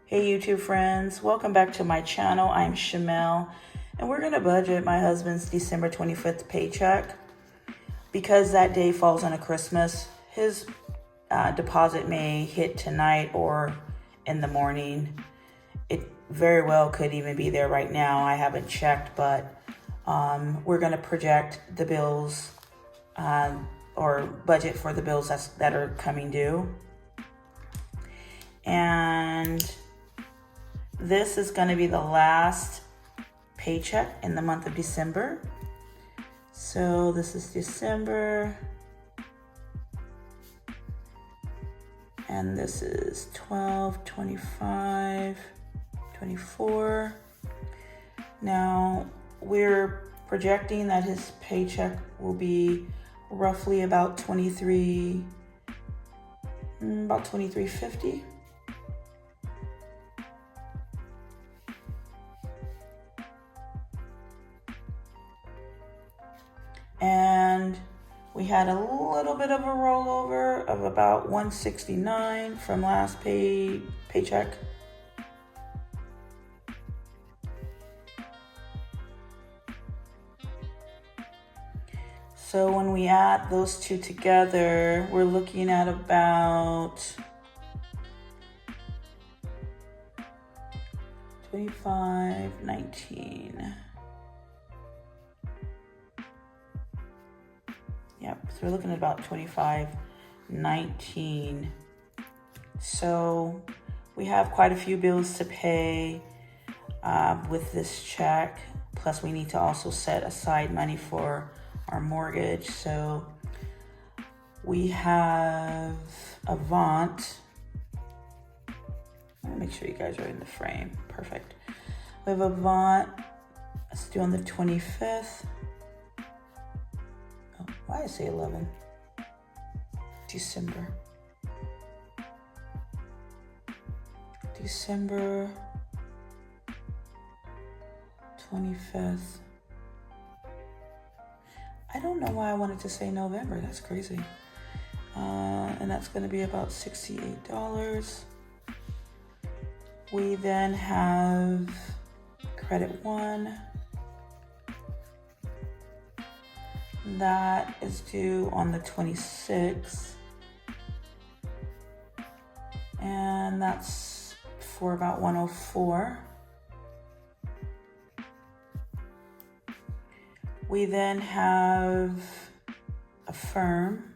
Hey YouTube friends, welcome back to my channel. I'm Shamel, and we're gonna budget my husband's December 25th paycheck. Because that day falls on a Christmas, his deposit may hit tonight or in the morning. It very well could even be there right now. I haven't checked, but we're gonna project the bills or budget for the bills that are coming due. And this is going to be the last paycheck in the month of December. So this is December. And this is 12, 25, 24. Now we're projecting that his paycheck will be roughly about $23.50. And we had a little bit of a rollover of about $169 from last paycheck. So when we add those two together, we're looking at about $25.19. Yep, so we're looking at about $25.19. So we have quite a few bills to pay with this check. Plus we need to also set aside money for our mortgage. So we have Avant. Let me make sure you guys are in the frame. Perfect. We have Avant. Let's do on the 25th. Why did I say 11? December 25th. I don't know why I wanted to say November. That's crazy. And that's going to be about $68. We then have Credit One. That is due on the 26th. And that's for about $104. We then have Affirm.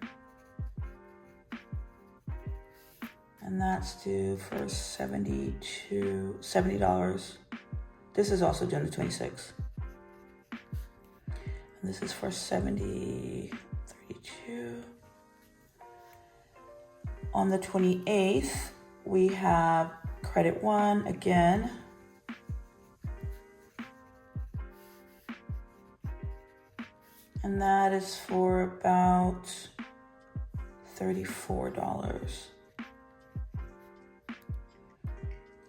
And that's due for $70. This is also due on the 26th. This is for $70.32. On the 28th, we have Credit One again. And that is for about $34.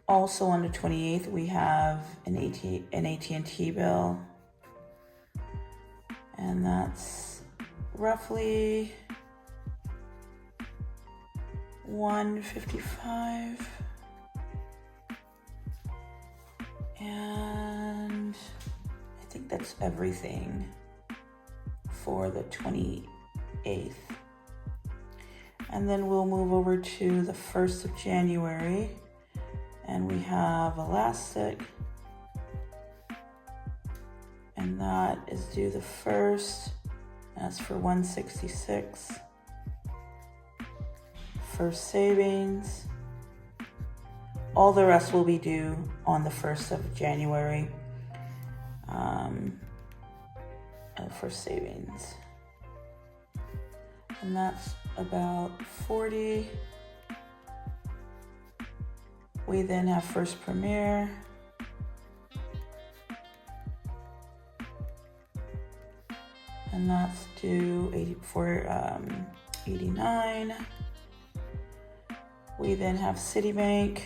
Also on the 28th, we have an AT&T bill. And that's roughly $155. And I think that's everything for the 28th. And then we'll move over to the 1st of January. And we have Elastic. And that is due the 1st. That's for $166. First Savings. All the rest will be due on the 1st of January. First Savings. And that's about $40. We then have First Premier. And that's due $89. We then have Citibank.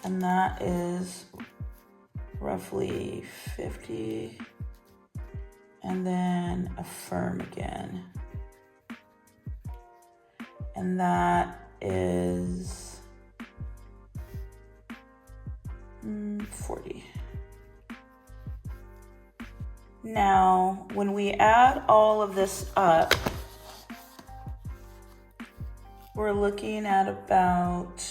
And that is roughly $50. And then Affirm again. And that is 40. Now, when we add all of this up, we're looking at about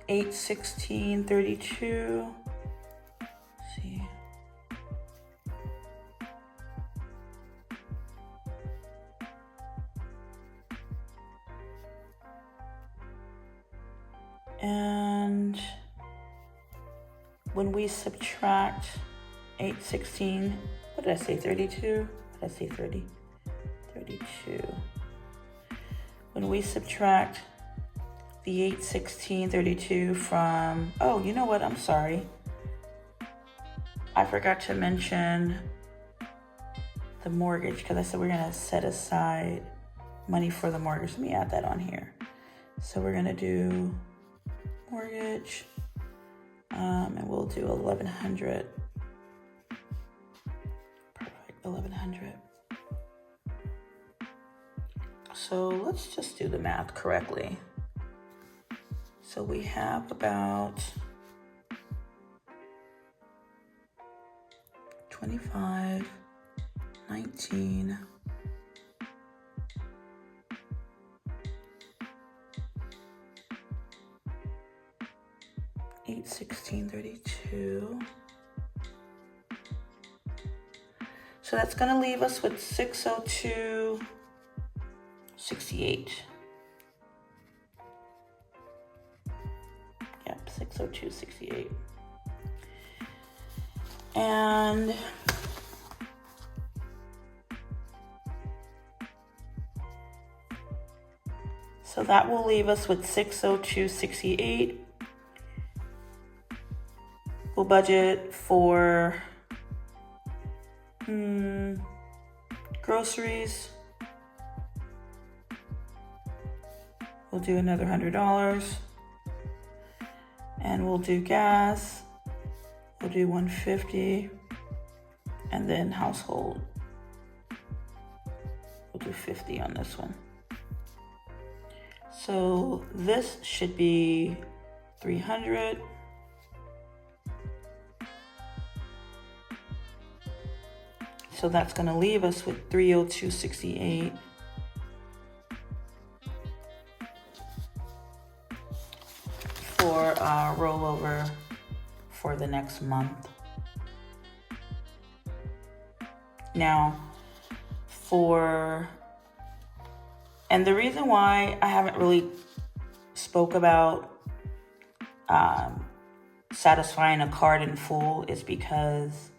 $816.32. See. And when we subtract 816, what did I say, 32? What did I say, 30? 32. When we subtract the 816.32 from, oh, you know what, I'm sorry. I forgot to mention the mortgage because I said we're gonna set aside money for the mortgage. Let me add that on here. So we're gonna do mortgage, and we'll do 1,100. Perfect, 1,100. So let's just do the math correctly. So we have about 25, 19, 816.32. So that's going to leave us with 602.68. Yep, 602.68. And so that will leave us with 602.68. We'll budget for groceries. We'll do another $100. And we'll do gas. We'll do $150. And then household. We'll do $50 on this one. So this should be $300. So that's going to leave us with $302.68. For rollover for the next month. Now, and the reason why I haven't really spoke about satisfying a card in full is because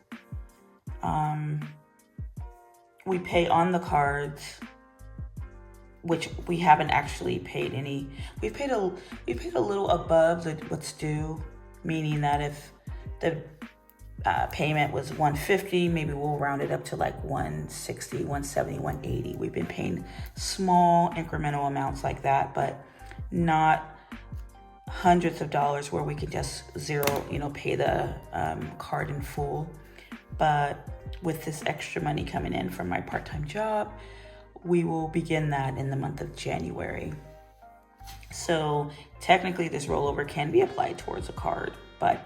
we pay on the cards, which we haven't actually paid any. We've paid a little above what's due, meaning that if the payment was $150, maybe we'll round it up to like $160, $170, $180. We've been paying small incremental amounts like that, but not hundreds of dollars where we can just pay the card in full. But with this extra money coming in from my part-time job, we will begin that in the month of January. So technically this rollover can be applied towards a card, but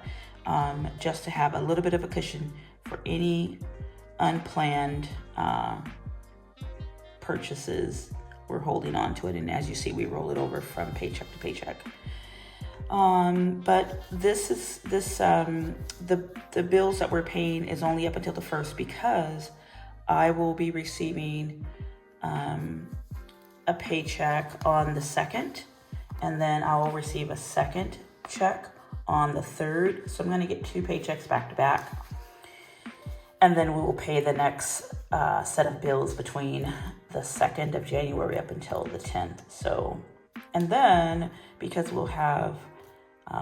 just to have a little bit of a cushion for any unplanned purchases, we're holding on to it. And as you see, we roll it over from paycheck to paycheck. But the bills that we're paying is only up until the 1st because I will be receiving a paycheck on the 2nd, and then I will receive a second check on the 3rd. So I'm going to get 2 paychecks back to back. And then we will pay the next set of bills between the 2nd of January up until the 10th. So, and then because we'll have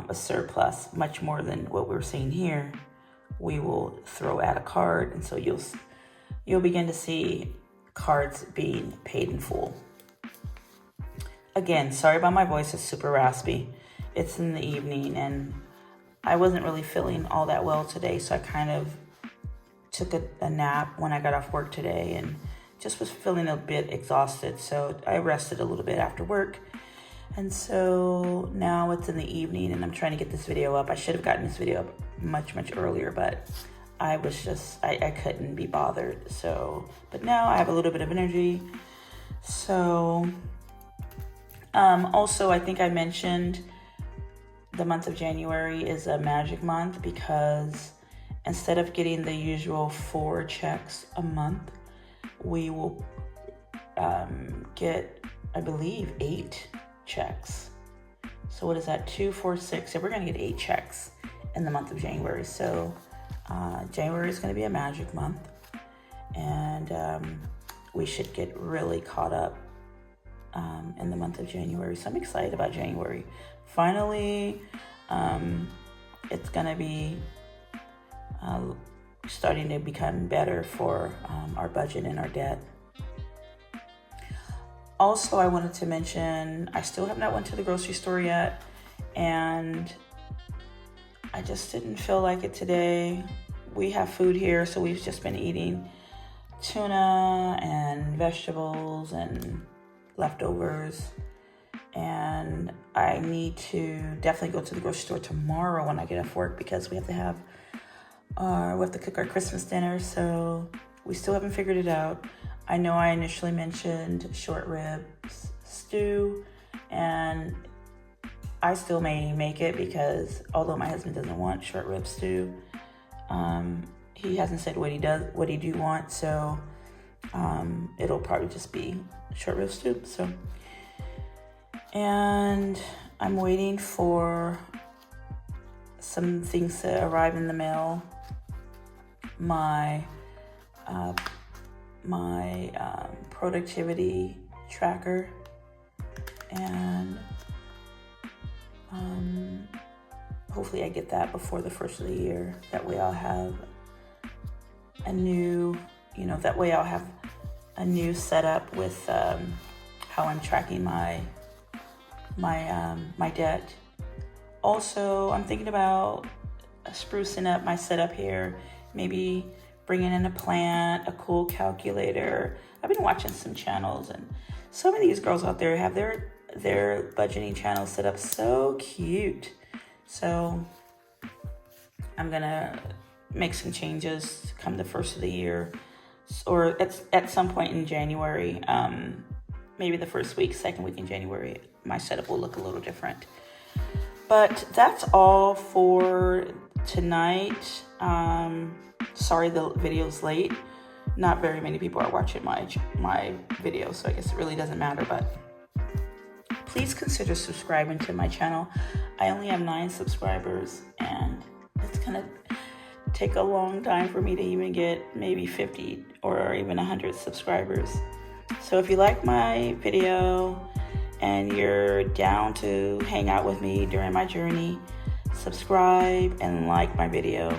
a surplus, much more than what we're seeing here, we will throw out a card. And so you'll begin to see cards being paid in full. Again, sorry about my voice, it's super raspy. It's in the evening and I wasn't really feeling all that well today, so I kind of took a nap when I got off work today and just was feeling a bit exhausted. So I rested a little bit after work And so now it's in the evening and I'm trying to get this video up. I should have gotten this video up much earlier, but I couldn't be bothered. So, but now I have a little bit of energy. So, also I think I mentioned the month of January is a magic month because instead of getting the usual 4 checks a month, we will get, I believe, 8 checks. So what is that? 2, 4, 6. So we're going to get 8 checks in the month of January. So January is going to be a magic month, and we should get really caught up in the month of January. So I'm excited about January. Finally, it's going to be starting to become better for our budget and our debt. Also, I wanted to mention, I still have not went to the grocery store yet, and I just didn't feel like it today. We have food here, so we've just been eating tuna and vegetables and leftovers. And I need to definitely go to the grocery store tomorrow when I get off work because we have to cook our Christmas dinner. So we still haven't figured it out. I know I initially mentioned short ribs stew, and I still may make it because although my husband doesn't want short rib stew, he hasn't said what he do want, so it'll probably just be short rib stew. So, and I'm waiting for some things to arrive in the mail. My productivity tracker, and hopefully I get that before the first of the year. That way I'll have a new setup with how I'm tracking my debt. Also, I'm thinking about sprucing up my setup here, maybe bringing in a plant, a cool calculator. I've been watching some channels, and some of these girls out there have their budgeting channels set up so cute. So I'm gonna make some changes come the first of the year, or at some point in January, maybe the first week, second week in January, my setup will look a little different. But that's all for tonight. Sorry the video's late. Not very many people are watching my video, so I guess it really doesn't matter, but please consider subscribing to my channel. I only have 9 subscribers, and it's gonna take a long time for me to even get maybe 50 or even 100 subscribers. So if you like my video and you're down to hang out with me during my journey, subscribe and like my video.